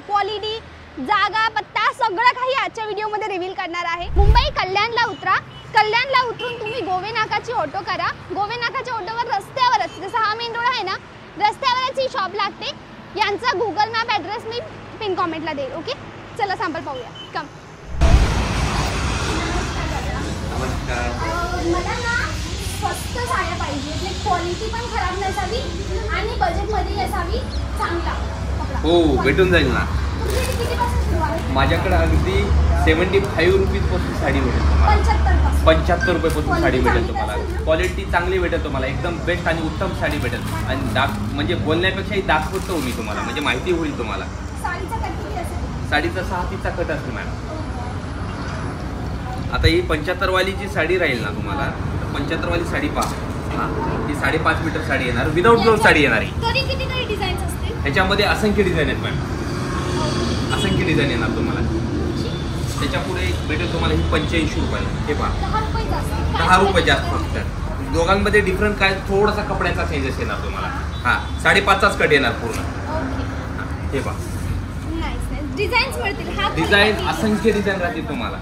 Quality, जागा, पत्ता सगळं काही आजच्या व्हिडिओमध्ये रिव्हील करणार आहे। मुंबई कल्याणला उतरा, कल्याणला उतरून तुम्ही गोवे नाकाची ऑटो करा। गोवे नाकाच्या ऑटोवर रस्त्यावरच, जसं हा मेन रोड आहे ना, रस्त्यावरच ही शॉप लागते। यांचा गुगल मॅप ॲड्रेस मी पिन कॉमेंटला देईल। ओके, चला सॅम्पल पाहूया। कम। मला ना स्वस्त साड्या पाहिजे, क्वालिटी पण खराब नसावी आणि बजेटमध्ये असावी, चांगला कपडा। हो, भेटून जाईल ना। माझ्याकडे अगदी 75 रुपीजपासून साडी भेटेल तुम्हाला। 75 रुपयापासून साडी भेटेल तुम्हाला। क्वालिटी चांगली भेटेल तुम्हाला, एकदम बेस्ट आणि उत्तम साडी भेटेल। आणि म्हणजे बोलण्यापेक्षाही दाखवतो मी तुम्हाला, म्हणजे माहिती होईल तुम्हाला। साडीचा 6 कट असेल मॅडम। आता ही 75 वाली जी साडी राहील ना तुम्हाला, 75 वाली साडी पहा। ही 5.5 मीटर साडी येणार, विदाउट ब्लाउज साडी येणार आहे। ह्याच्यामध्ये असंख्य डिझाईन आहेत मॅडम, असंख्य डिझाईन येणार तुम्हाला। त्याच्या पुढे भेटेल तुम्हाला ही 85 रुपये। हे पहा, 10 रुपये जास्त फक्त। दोघांमध्ये डिफरंट काय, थोडासा कपड्याचा चेंजेस येणार तुम्हाला। हा, 5.5च कट येणार पूर्ण। हे पहा, डिझाईन असंख्य डिझाईन राहतील तुम्हाला।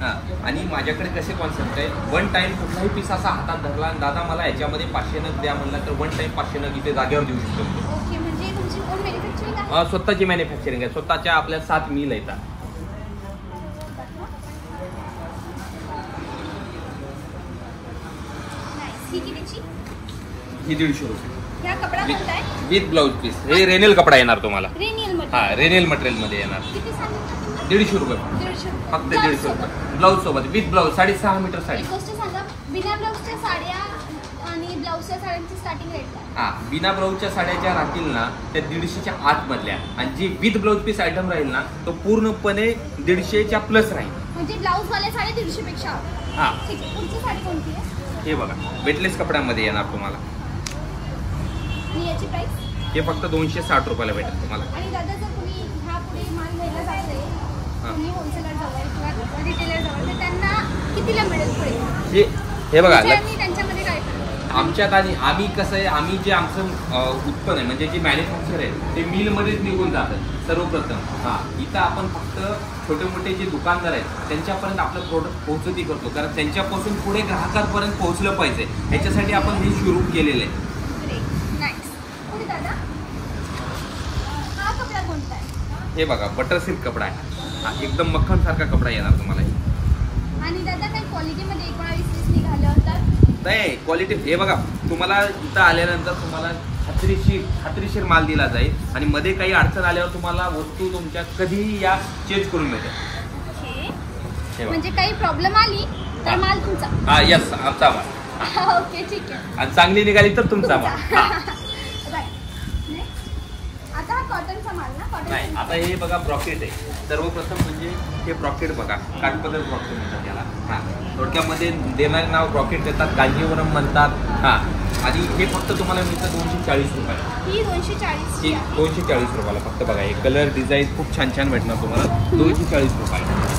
हां, आणि माझ्याकडे कसे कॉन्सेप्ट आहे, वन टाइम कुठलाही पीस असा हातात धरला आणि दादा मला याच्यामध्ये 500 नग द्या म्हणला तर वन टाइम 500 नग इथे जागेवर देऊ शकतो। स्वतःची मॅन्युफॅक्चरिंग आहे, स्वतःच्या आपल्या 7 मिल आहेत। ही 150 रुपये विथ ब्लाउज पीस। हे रेनेल कपडा येणार तुम्हाला। हा, रेनेल मटेरियल मध्ये येणार। 150 रुपये फक्त, 150 रुपये ब्लाउज सोबत विथ ब्लाउज। 6.5 मीटर साडी। बिना ब्लाउजच्या साड्या आणि ब्लाउजच्या साड्यांची स्टार्टिंग रेट काय? हा, बिना ब्लाउजच्या साड्या ज्या राहतील ना त्या 150च्या आत मधल्या, आणि जी विथ ब्लाउज पीस आयटम राहील ना तो पूर्णपणे 150च्या प्लस राहील। म्हणजे ब्लाउज वाले साडे 150 पेक्षा। हा, ठीक आहे। पुढची साडी कोणती आहे? हे बघा, वेटलेस कपड्यामध्ये येणार तुम्हाला। आणि याची प्राइस? हे फक्त 260 रुपयाला भेटेल तुम्हाला। आणि दादा जर तुम्ही ह्या पुढे माल घ्यायला जायचंय, तुम्ही होलसेलर जवळ किंवा रिटेलर जवळ, तर त्यांना कितीला मिळेल पुढे? हे बघा, त्यांच्यामध्ये काय आमच्यात आणि आम्ही कसं आहे, आम्ही जे आमचं उत्पन्न आहे म्हणजे जे मॅन्युफॅक्चर आहे ते मिलमध्येच निघून जातं सर्वप्रथम। हां, इथं आपण फक्त छोटे मोठे जे दुकानदार आहेत त्यांच्यापर्यंत आपलं प्रोडक्ट पोहोचती करतो, कारण त्यांच्यापासून पुढे ग्राहकांपर्यंत पोहोचलं पाहिजे, ह्याच्यासाठी आपण हे सुरू केलेलं आहे। हे बघा, बटर सिल्क कपडा आहे। हा, एकदम मक्खन सारखा कपडा येणार तुम्हाला। आणि दादा काही क्वालिटीमध्ये 19-20 निघालं तर नाही, क्वालिटी हे बघा, तुम्हाला इथं आल्यानंतर तुम्हाला खात्रीशीर माल दिला जाईल, आणि मध्ये काही अडचण आल्यावर तुम्हाला वस्तू तुमच्या कधीही या चेंज करून मिळते। म्हणजे काही प्रॉब्लेम आली तर माल तुमचा? हा, यस, आमचा माल। ओके, ठीक आहे। आणि चांगली निघाली तर तुमचा माल। नाही, आता हे बघा ब्रॉकेट आहे। सर्वप्रथम म्हणजे हे ब्रॉकेट बघा, काठपदर ब्रॉकेट म्हणतात त्याला। हां, थोडक्यामध्ये देणारे नाव ब्रॉकेट देतात, कांजीवरम म्हणतात। हां, आणि हे फक्त तुम्हाला मिळतं 240 रुपयाला। 240 रुपयाला फक्त। बघा, हे कलर डिझाईन खूप छान छान भेटणार तुम्हाला 240 रुपयाला।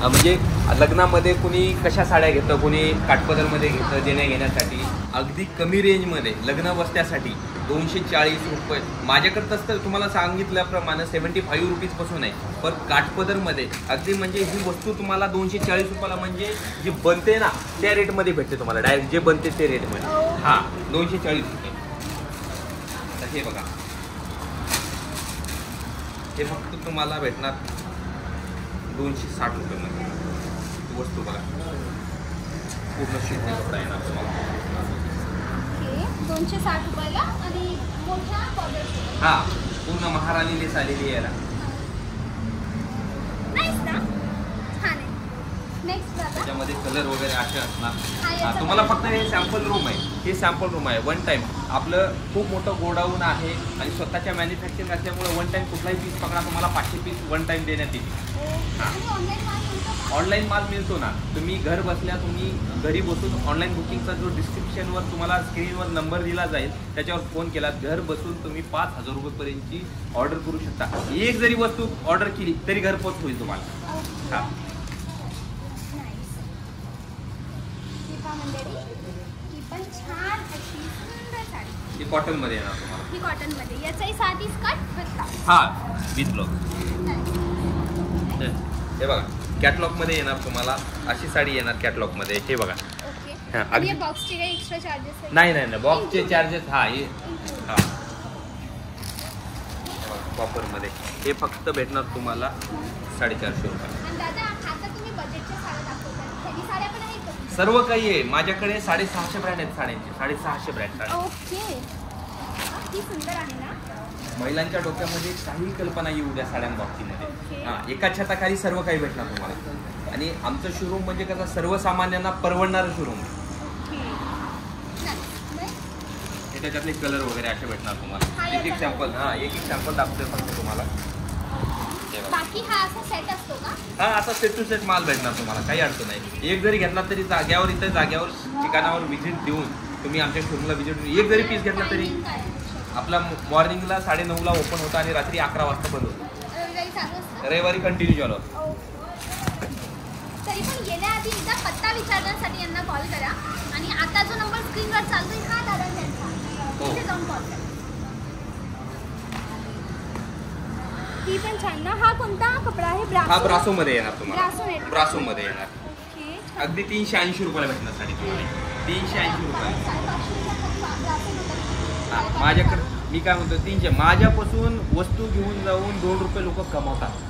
म्हणजे लग्नामध्ये कुणी कशा साड्या घेतं, कुणी काठपदरमध्ये घेतं देण्या घेण्यासाठी। अगदी कमी रेंजमध्ये लग्न बसण्यासाठी 240 रुपये। माझ्याकडे तर तुम्हाला सांगितल्याप्रमाणे 75 रुपीजपासून आहे, पण काठपदरमध्ये अगदी म्हणजे ही वस्तू तुम्हाला 240 रुपयाला म्हणजे जे बनते ना त्या रेटमध्ये भेटते तुम्हाला, डायरेक्ट जे बनते ते रेटमध्ये। हां, 240 रुपये। तर हे बघा, हे फक्त तुम्हाला भेटणार 260 रुपये वस्तू। बघा, पूर्ण शिल्प कपडा येणार तुम्हाला। 260 रुपयाला आणि मोठा बॉर्डर। हा, पूर्ण महाराणी लेस आलेली आहे याला। नाईस ना, छान आहे। नेक्स्ट दादा, त्याच्यामध्ये कलर वगैरे असे असणार। तुम्हाला फक्त हे सॅम्पल रूम आहे, हे सॅम्पल रूम आहे। वन टाइम आपलं खूप मोठं गोडाऊन आहे आणि स्वतःच्या मॅन्युफॅक्चरिंग असल्यामुळे वन टाइम कुठलाही पीस पकडा तुम्हाला 500 पीस वन टाइम देण्यात येईल। ऑनलाईन माल मिळतो ना, तुम्ही घर बसल्या तुम्ही घरी बसून ऑनलाईन बुकिंगचा जो डिस्क्रिप्शनवर तुम्हाला स्क्रीनवर नंबर दिला जाईल त्याच्यावर फोन केला, घर बसून तुम्ही 5000 रुपयेपर्यंतची ऑर्डर करू शकता। एक जरी वस्तू ऑर्डर केली तरी घरपोच होईल तुम्हाला। हां, पण छान अशी सुंदर साडी। ही कॉटन मध्ये येणार तुम्हाला. ही कॉटन मध्ये, याचाही 6 कट विकता. हा विथ ब्लाउज. हे बघा कॅटलॉग मध्ये येणार तुम्हाला अशी साडी येणार कॅटलॉग मध्ये. हे बघा. ओके. हा, आणि अगदी- या बॉक्सचे काही एक्स्ट्रा चार्जेस आहेत? नाही बॉक्सचे चार्जेस. हा हे हा कॉपर मध्ये हे फक्त भेटणार तुम्हाला 450 रुपये. आणि दादा आता तुम्ही बजेटच्या साड्या दाखवता, ह्याची साड्या पण आहेत का? सर्व काही आहे माझ्याकडे. 650 ब्रँड आहेत साड्यांचे. 650 ब्रँड साड्या. ओके. ती सुंदर आहे ना. महिलांच्या डोक्यामध्ये काही कल्पना येऊ द्या साड्यां बाबतीमध्ये. ओके. हा एका छताखाली सर्व काही भेटणार तुम्हाला. आणि आमचं शोरूम म्हणजे कसं सर्वसामान्यांना परवडणारं शोरूम. ओके. हे त्याच्यातले कलर वगैरे असे भेटणार हा, तुम्हाला. एक याच्यात. सॅम्पल. हा एक सॅम्पल दाखवतोय फक्त तुम्हाला. हे बघा. बाकी हा असा सेट असतो का? हा आता सेट टू सेट माल भेटणार तुम्हाला. काही अडचण नाही. एक जरी घेतला तरी जाग्यावर इथं जाग्यावर ठिकाणावर व्हिजिट देऊन तुम्ही आमच्या शोरूमला व्हिजिट देऊन एक जरी पीस घेतला तरी Timing काय आहे? आपला मॉर्निंगला 9:30ला ओपन होता आणि रात्री 11 वाजता बंद होतो. रविवारी चालू असतं? रविवारी कंटिन्यू चालू असतो. ओके. तरी पण येण्याआधी एकदा पत्ता विचारण्यासाठी यांना कॉल करा. आणि आता जो नंबर स्क्रीनवर चालतोय हा दादा त्यांचा, हो. तिथे जाऊन कॉल करा. ती पण छान ना. हा कोणता कपडा आहे? हा ब्रासो मध्ये येणार तुम्हाला. ब्रासो net. ब्रासो मध्ये येणार. ओके. छान. अगदी 380 रुपयाला भेटणार साडी तुम्हाला. 380 रुपये. 550 हा, माझ्याकडे मी काय म्हणतो 300. माझ्यापासून वस्तू घेऊन जाऊन 2 रुपये लोक कमावतात.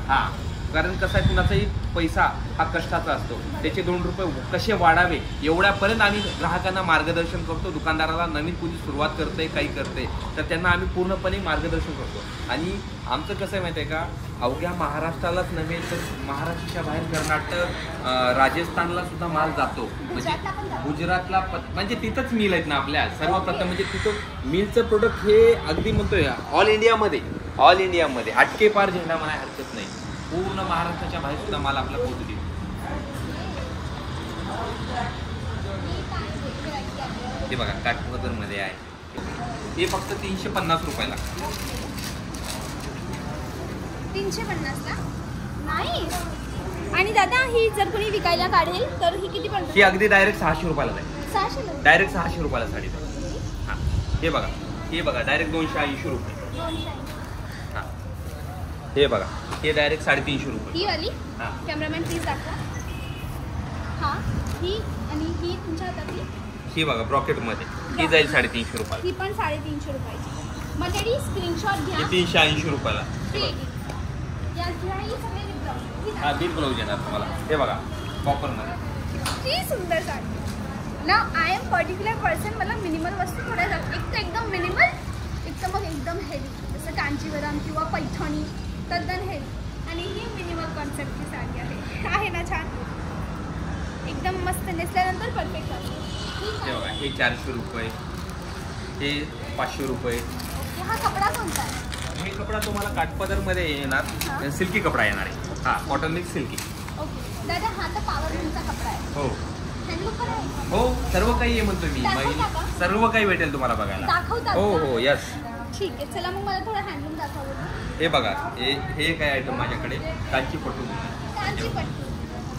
हा कारण कसं आहे कुणाचाही पैसा हा कष्टाचा असतो. त्याचे 2 रुपये कसे वाढावे एवढ्यापर्यंत आम्ही ग्राहकांना मार्गदर्शन करतो. दुकानदाराला नवीन कुणी सुरुवात करते काही करते तर त्यांना आम्ही पूर्णपणे मार्गदर्शन करतो. आणि आमचं कसं आहे माहिती आहे का, अवघ्या महाराष्ट्रालाच नव्हे तर महाराष्ट्राच्या बाहेर कर्नाटक राजस्थानला सुद्धा माल जातो. म्हणजे गुजरातला म्हणजे तिथंच मिल आहेत ना आपल्या. सर्वप्रथम म्हणजे तिथं मिलचं प्रोडक्ट हे अगदी म्हणतोय ऑल इंडियामध्ये अटके पार झेंडा म्हणाय हरकत नाही. पूर्ण महाराष्ट्राच्या बाहेर सुद्धा माल आपला पोहोचू दे. हे बघा काठपदर मध्ये आहे. हे फक्त 350 रुपयाला. 350 ला नाही. आणि दादा ही जर कोणी विकायला काढेल तर ही किती पण? ही अगदी डायरेक्ट 600 रुपयाला जाईल. 600 ला. डायरेक्ट 600 रुपयाला साडी जाईल. हा हे बघा डायरेक्ट 280 रुपये. हा हे बघा हे डायरेक्ट 350 रुपये. ही वाली हा कॅमेरामॅन प्लीज दाखवा. हा ही आणि ही तुमच्या हातातली ही बघा ब्रॉकेट मध्ये ही जाईल 350 रुपयाला. ही पण 350 रुपयाची. मग तरी स्क्रीनशॉट घ्या. ही 380 रुपयाला. हे बघा. या घ्याही सगळे विकतात. हा बिल ब्लाऊज येणार तुम्हाला. हे बघा कॉपर मध्ये. ही सुंदर साडी ना. I am particular person. मला मिनिमल वस्तू थोड्या एक तर एकदम मिनिमल, एक तर मग एकदम हेवी जसं कांचीवरम किंवा पैठणी तद्दन हेवी. आणि ही मिनिमल कॉन्सेप्टची साडी आहे ना छान. एकदम मस्त नेसल्यानंतर परफेक्ट असते. हे बघा हे 400 रुपये. हे 500 रुपये. हा कपडा कोणता आहे? हे कपडा तुम्हाला काठपदर मध्ये येणार. हा. सिल्की कपडा येणार आहे. हा कॉटन मिक्स सिल्की. ओके दादा हा तर पॉवरलूमचा कपडा आहे. हो हँडलूम पण आहे. हो सर्व काही आहे म्हणतो मी. दाखवता का? सर्व काही भेटेल तुम्हाला बघायला. दाखवतात हो का? हो यस. ठीक आहे चला मग मला थोडं हँडलूम दाखवलं. हे बघा हे काय आयटम माझ्याकडे कांचीपटू. कांचीपट्टू.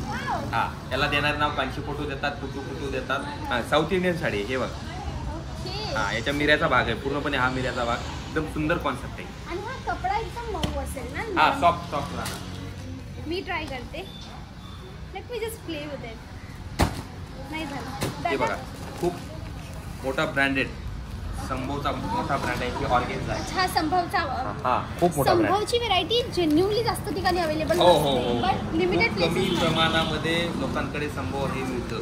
वाव. हा याला देणारे नाव कांचीपटू देतात, पुटू देतात. हा साऊथ इंडियन साडी आहे. हे बघा ओके. हा याच्या मिऱ्याचा भाग आहे पूर्णपणे. हा मिऱ्याचा भाग एकदम सुंदर कॉन्सेप्ट आहे. आणि हा कपडा एकदम मऊ असेल ना. हा सॉफ्ट राहणार. मी ट्राय करते. Let me just play with it. नाही झालं. हे बघा खूप मोठा ब्रँडेड संभवचा मोठा ब्रँड आहे. ही ऑर्गेन्झा आहे. अच्छा संभवचा. हा खूप मोठा ब्रँड. संभवची व्हेरायटी जेन्युइनली जास्त ठिकाणी अवेलेबल हो हो हो बट लिमिटेड खूप कमी प्लेसेस. प्रमाणामध्ये लोकांकडे संभव हे मिळतं.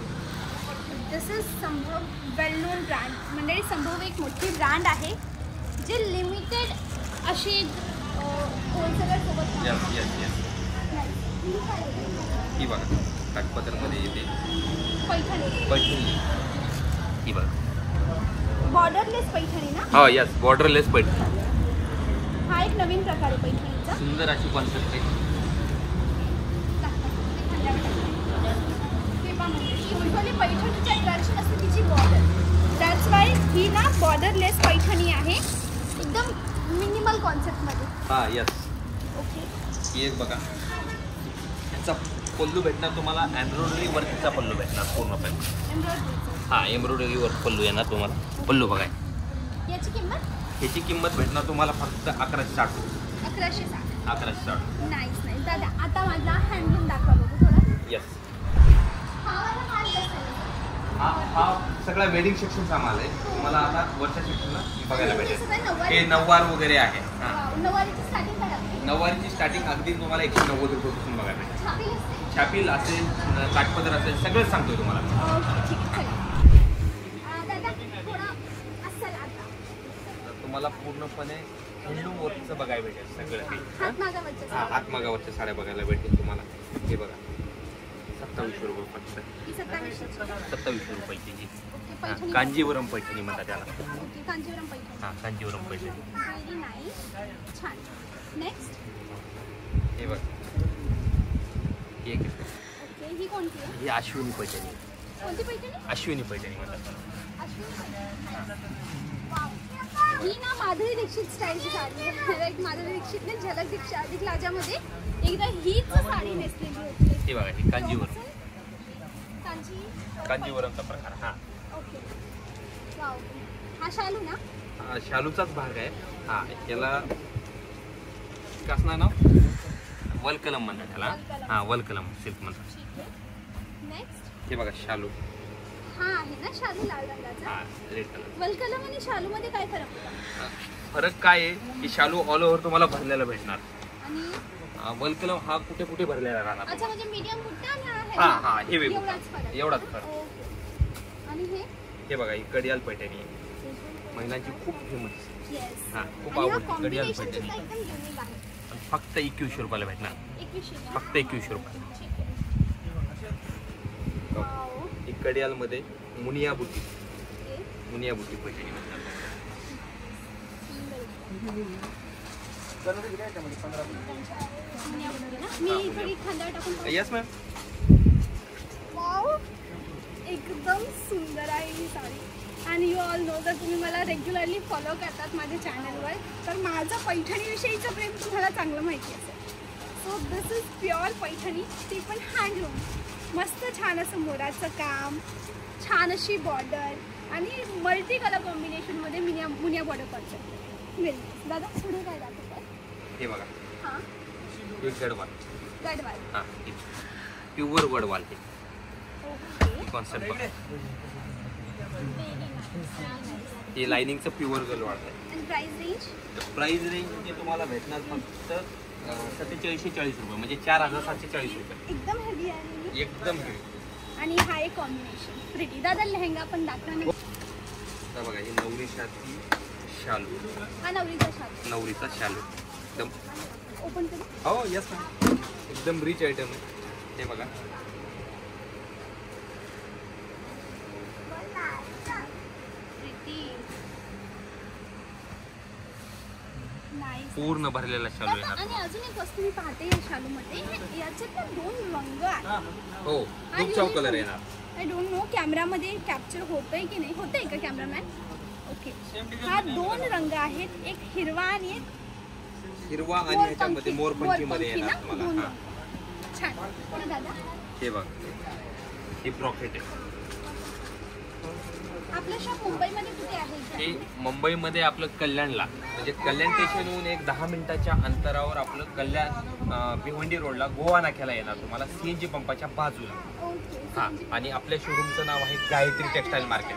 दिस इज संभव वेल नोन ब्रँड. म्हणजे संभव एक मोठी ब्रँड आहे जे लिमिटेड अशी होलसेलर सोबत. Yes yes yes. ही बघा काठपदरमध्ये येते पैठणी. ही बघा बॉर्डरलेस पैठणी ना. हा यस बॉर्डरलेस पैठणी. हा एक नवीन प्रकार आहे पैठणीचा. सुंदर अशी कॉन्सेप्ट आहे. युजली पैठणीची अट्रॅक्शन असते तिची बॉर्डर. दॅट्स वाय ही ना बॉर्डरलेस पैठणी आहे एकदम मिनिमल कॉन्सेप्टमध्ये. हा यस. ओके. ही एक बघा याचा पल्लू भेटणार तुम्हाला. एम्ब्रॉयडरी वर्कचा पल्लू भेटणार पूर्णपणे. एम्ब्रॉयडरी. हा एम्ब्रॉयडरी वर्क पल्लू येणार तुम्हाला. पल्लू बघाय याची किंमत? ह्याची किंमत भेटणार तुम्हाला फक्त 1160. 1160. 1160. Nice nice. दादा आता माझा हँडलूम दाखवा बघू थोडा. येस. हा वाला माल कसा आहे? हा सगळा वेडिंग सेक्शनचा माल आहे. तुम्हाला आता वरच्या सेक्शनला बघायला भेटेल. नऊवारी? हे नऊवार वगैरे आहे. वाव, नऊवारीची स्टार्टिंग काय आहे? नऊवारीची स्टार्टिंग अगदी तुम्हाला 190 रुपयापासून बघायला भेटेल. छापील असते? छापील असेल, काठपदर असेल, सगळंच सांगतोय तुम्हाला. ओके ठीक आहे चला. दादा थोडा असाल आता. तर तुम्हाला पूर्णपणे हँडलूम वर्कचं बघायला भेटेल सगळं काही. हातमागावरच्या हा, हातमागावरच्या साड्या बघायला भेटेल तुम्हाला. हे बघा 2700 रुपये फक्त. ही 2700. 2700 रुपयाची जी. ओके हा, पैठणी. कांजीवरम पैठणी म्हणतात त्याला. ओके कांजीवरम पैठणी. हा, कांजीवरम पैठणी. Very nice. छान. नेक्स्ट. हे बघ, ही एक आहे. ओके ही कोणती आहे? ही अश्विनी पैठणी. कोणती पैठणी? अश्विनी पैठणी म्हणतात त्याला. अश्विनी पैठणी. वाव. ही ना माधुरी दीक्षित स्टाईलची साडी आहे. लाईक माधुरी दीक्षित ने झलक दीक्षित लाजामध्ये एकदा हीच साडी नेसलेली होती. हे बघा, ही कांजीवरम. कांजी. कांजीवरमचा प्रकार. हा, ओके. वाव. हा शालू ना? हा शालूचाच भाग आहे. हा, याला कसं नाव? वलकलम म्हणतात त्याला. हा, वलकलम सिल्क म्हणतात. ठीक आहे. नेक्स्ट. हे बघा शालू. हा आहे ना शालू लाल रंगाचा. हा, रेड कलर. वलकलम आणि शालू मध्ये काय फरक होता? फरक काय आहे की शालू ऑल ओव्हर तुम्हाला भरलेला भेटणार. आणि वलकलम हा कुठे कुठे भरलेला राहणार. अच्छा म्हणजे मीडियम कुठे आणि हा हा, हे वेगळं. एवढाच फरक. एवढाच फरक. ओके. आणि हे बघा, ही कडियाल पैठणी आहे. महिलांची खूप फेमस. येस. हा, खूप आणि हा आवडती कडियाल combination पैठणी. सुद्धा एकदम युनिक आहे. फक्त 2100 रुपयाला भेटणार. 2100. फक्त 2100 रुपये. ठीक आहे. वाव. ही कडियाल मध्ये मुनिया बुटी. ओके. मुनिया बुटी पैठणी म्हणतात. मी थोडी खांद्यावर टाकून पाहू? Yes ma'am. वाव. एकदम सुंदर आहे ही साडी. आणि यू ऑल नो जर तुम्ही मला रेग्युलरली फॉलो करतात माझ्या चॅनलवर तर माझं पैठणीविषयीचं प्रेम तुम्हाला चांगलं माहिती असेल. So this is pure Paithani, ती पण हँडलूम. मस्त छान असं मोराचं काम, छान अशी बॉर्डर आणि मल्टी कलर कॉम्बिनेशनमध्ये मुनिया बॉर्डर कॉन्सेप्ट मिळेल. दादा पुढे काय दाखवतात? हे बघा, हां हे गडवाल. गडवाल. हा, प्युअर गडवाल. हे ओके. कॉन्सेप्ट बघा. हे लाइनिंगचं प्युअर गडवाल आहे. आणि प्राइस रेंज? प्राइस रेंज म्हणजे तुम्हाला भेटणार फक्त 4740 रुपये, म्हणजे 4740 रुपये. एकदम हेवी आहे. एकदम हेवी. आणि हा एक कॉम्बिनेशन प्रिटी. दादा लेहंगा पण दाखवा ना. आता बघा, ही नवरीसाठी शालू. हा नवरीचा शालू. नवरीचा शालू एकदम. ओपन करू? हो येस मॅम. एकदम रिच आयटम आहे. हे बघा, प्रिटी. नाईस. पूर्ण भरलेला शालू येणार. आणि अजून एक वस्तू मी पाहते या शालूमध्ये, याच्यात ना 2 रंग आहेत. हो, खूप कलर येणार. आय डोंट नो कॅमेरामध्ये कॅप्चर होतंय की नाही. होतंय का कॅमेरामॅन? ओके. हा 2 रंग आहेत, एक हिरवा आणि एक हिरवा आणि ह्याच्यामध्ये मोरपंखी मध्ये मोरपंखी येणार ना, तुम्हाला. दोन हा, रंग. छान. पुढे दादा हे बघ, हे प्रॉफिट आहे. आपलं शॉप मुंबईमध्ये कुठे आहे? हे मुंबईमध्ये आपलं कल्याणला, म्हणजे कल्याण स्टेशनहून एक 10 मिनिटाच्या अंतरावर आपलं कल्याण भिवंडी रोडला गोवा नाक्याला येणार तुम्हाला, CNG पंपाच्या बाजूला. ओके. हा, आणि आपल्या शोरूमचं नाव आहे गायत्री टेक्सटाईल मार्केट.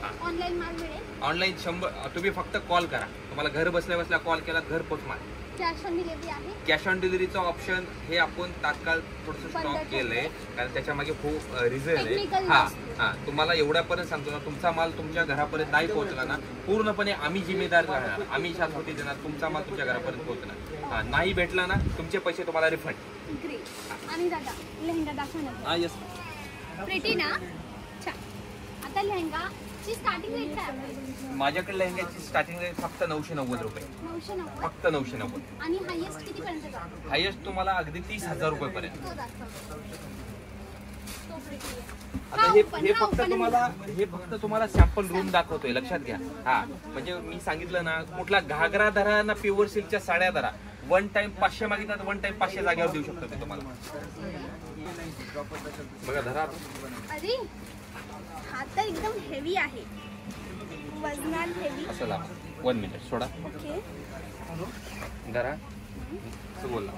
हा, ऑनलाईन माल मिळेल? ऑनलाईन 100. तुम्ही फक्त कॉल करा, तुम्हाला घर बसल्या बसल्या कॉल केला घर पोचणार. कॅश ऑन डिलिव्हरी आहे? कॅश ऑन डिलिव्हरीचा ऑप्शन हे आपण तात्काळ थोडंसं बंद स्टॉप केलंय, कारण त्याच्यामागे खूप रिझन आहे. Technical हा नसतो. हा, तुम्हाला एवढ्यापर्यंत सांगतो ना, तुमचा माल तुमच्या घरापर्यंत नाही पोहोचला ना, पूर्णपणे आम्ही जिम्मेदार राहणार. आम्ही शाश्वती देणार, तुमचा माल तुमच्या घरापर्यंत पोहोचणार. हा, नाही भेटला ना, तुमचे पैसे तुम्हाला रिफंड. ग्रेट. आणि दादा लेहंगा दाखवा ना. हा येस. प्रिटी ना. छान. आता लेहंगाची स्टार्टिंग रेट काय आहे? माझ्याकडे लेहंग्याची स्टार्टिंग रेट फक्त 990 रुपये. 990. फक्त 990. आणि हायेस्ट कितीपर्यंत जातो? हायेस्ट तुम्हाला अगदी 30,000 रुपयेपर्यंत. तो दाखवा. तो प्रिटी आहे. आता हे फक्त तुम्हाला सॅम्पल रूम दाखवतोय, लक्षात घ्या. हा, म्हणजे मी सांगितलं ना, कुठला घागरा धरा ना प्युअर सिल्कच्या साड्या धरा, 1 टाइम 500 मागितलं, 1 टाइम 500 जागेवर देऊ शकतो ते तुम्हाला. बघा धरा. अरे हा तर एकदम हेवी आहे. वजनात हेवी. असं लावा. 1 मिनिट सोडा. ओके. जरा असं बोला.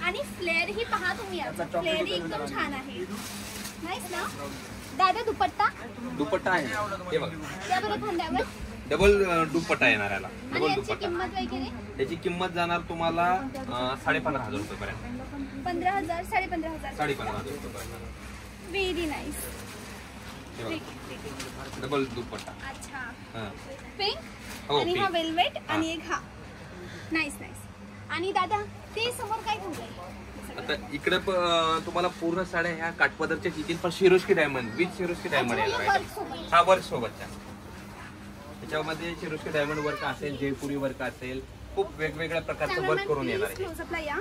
आणि फ्लेअर ही पहा तुम्ही, याचा फ्लेअर ही एकदम छान आहे. नाईस ना दादा. दुपट्टा आहे हे बघा. त्या बरं खांद्यावर डबल दुपट्टा येणार याला. आणि डबल याची दुपट्टा. किंमत वगैरे त्याची किंमत जाणार तुम्हाला 15,500 रुपयेपर्यंत. 15,000 15,500 15,500 रुपयेपर्यंत. Very nice. डबल दुपट्टा. अच्छा. हां. पिंक हो, आणि हा pink. वेलवेट आणि एक हा. Nice nice. आणि दादा ते समोर काय ठेवलंय? आता इकडे तुम्हाला पूर्ण साड्या ह्या काठपदरच्या येतील, पण शिरोस्की डायमंड विथ शिरोस्की डायमंड येणार आहे. हा वर्क सोबतच्या. त्याच्यामध्ये शिरोस्की डायमंड वर्क असेल, जयपुरी वर्क असेल, खूप वेगवेगळ्या प्रकारचं वर्क करून येणार आहे. क्लोजअपला या.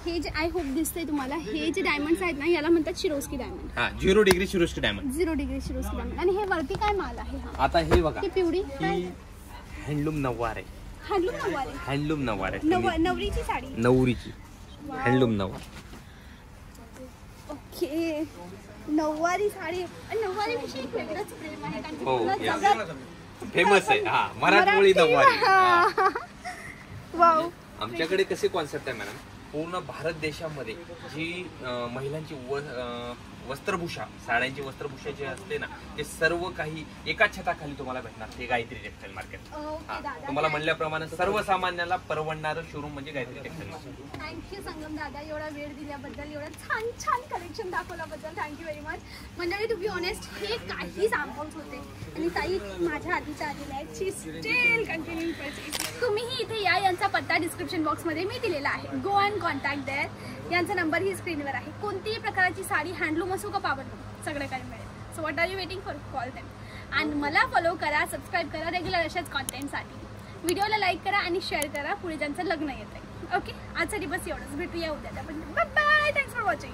हे जे आय होप दिसतंय तुम्हाला, हे जे डायमंड्स आहेत ना याला म्हणतात शिरोस्की डायमंड. हा 0 degree Swarovski diamond. 0 degree Swarovski diamond. आणि हे वरती काय माल आहे हा? आता हे बघा, ही पिवळी काय? ही हँडलूम नऊवार आहे. हँडलूम नऊवार आहे. हँडलूम नऊवार आहे. नवरीची साडी. नवरीची हँडलूम नऊवार. ओके. नऊवारी साडी. आणि नऊवारी विषयी एक वेगळंच प्रेम आहे, कारण की हो, पूर्ण yes. जगात फेमस आहे. हा मराठमोळी नऊवारी. हा. वाव. आमच्याकडे कसे कॉन्सेप्ट आहे मॅडम, पूर्ण भारत देशामध्ये जी महिलांची वस्त्रभूषा, साड्यांची वस्त्रभूषा जे असते ना, ते सर्व काही एकाच छताखाली तुम्हाला भेटणार. ते गायत्री टेक्सटाईल मार्केट. तुम्हाला म्हणल्याप्रमाणे सर्वसामान्याला परवडणारं शोरूम म्हणजे गायत्री टेक्सटाईल मार्केट. थँक्यू संगम दादा, एवढा वेळ दिल्याबद्दल, एवढं छान छान कलेक्शन दाखवल्याबद्दल थँक्यू व्हेरी मच. मंडळी, टू बी ऑनेस्ट हे काही सॅम्पल्स होते आणि ताई माझ्या आधीच्या आलेल्या आहेत. शी स्टील कंटिन्यू परचेस. तुम्हीही इथे या. यांचा पत्ता डिस्क्रिप्शन बॉक्समध्ये मी दिलेला आहे. Go and contact there. यांचा नंबर ही स्क्रीनवर आहे. कोणतीही प्रकारची साडी, हँडलूम असो का पावडलूम, सगळं काही मिळेल. So what are you waiting for? Call them. आणि मला फॉलो करा, सबस्क्राईब करा रेग्युलर अशाच कॉन्टेंटसाठी. व्हिडिओला लाईक करा आणि शेअर करा पुढे ज्यांचं लग्न येत आहे. ओके, आजचा दिवस एवढंच. भेटूया उद्या. Bye bye. Thanks for watching.